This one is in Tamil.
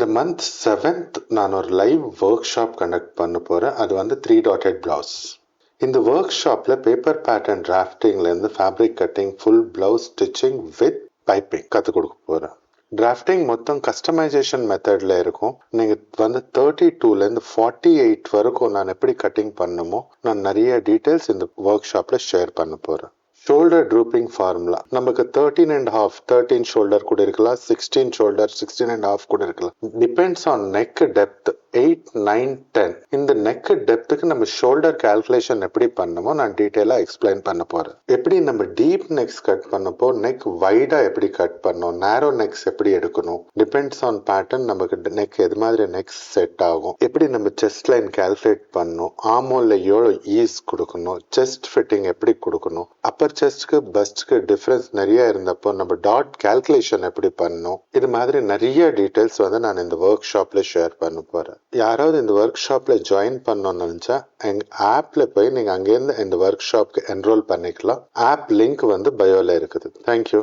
இந்த மந்த் 7th நான் ஒரு லைவ் ஒர்க் ஷாப் கண்டக்ட் பண்ண போகிறேன். அது வந்து 3 டாட்டட் பிளவுஸ். இந்த ஒர்க் ஷாப்பில் பேப்பர் பேட்டர்ன் டிராஃப்டிங்லேருந்து fabric cutting, full blouse stitching with piping கற்றுக் கொடுக்க போகிறேன். டிராஃப்டிங் மொத்தம் கஸ்டமைசேஷன் மெத்தடில் இருக்கும். நீங்கள் வந்து 32லேருந்து 48 வரைக்கும் நான் எப்படி கட்டிங் பண்ணணுமோ நான் நிறைய டீட்டெயில்ஸ் இந்த ஒர்க் ஷாப்பில் ஷேர் பண்ண போகிறேன். ஷோல்டர் ட்ரூப்பிங் ஃபார்முலா நமக்கு 13 ஷோல்டர் கூட இருக்கலாம், 16 ஷோல்டர், 16.5 கூட இருக்கலாம். Depends on neck depth. 8, 9, 10 இந்த நெக் டெப்த்துக்கு நம்ம ஷோல்டர் கால்குலேஷன் எப்படி பண்ணமோ நான் டீட்டெயிலாக எக்ஸ்பிளைன் பண்ண போறேன். எப்படி நம்ம டீப் நெக்ஸ் கட் பண்ணப்போ நெக் வைடா எப்படி கட் பண்ணணும், நேரோ நெக்ஸ் எப்படி எடுக்கணும், டிபெண்ட்ஸ் ஆன் பேட்டர்ன் நமக்கு நெக் எது மாதிரி நெக்ஸ் செட் ஆகும், எப்படி நம்ம செஸ்ட் லைன் கால்குலேட் பண்ணணும், ஆமோல எவ்வளோ ஈஸ் கொடுக்கணும், செஸ்ட் ஃபிட்டிங் எப்படி கொடுக்கணும், அப்பர் செஸ்ட்க்கு பஸ்ட்க்கு டிஃபரன்ஸ் நிறைய இருந்தப்போ நம்ம டாட் கால்குலேஷன் எப்படி பண்ணணும், இது மாதிரி நிறைய டீட்டெயில்ஸ் வந்து நான் இந்த ஒர்க் ஷாப்ல ஷேர் பண்ண போறேன். யாராவது இந்த ஒர்க் ஷாப்ல ஜாயின் பண்ணணும்னு நினைச்சா எங்க ஆப்ல போய் நீங்க அங்கேருந்து இந்த ஒர்க் ஷாப்க்கு என்ரோல் பண்ணிக்கலாம். ஆப் லிங்க் வந்து பயோல இருக்குது. தேங்க்யூ.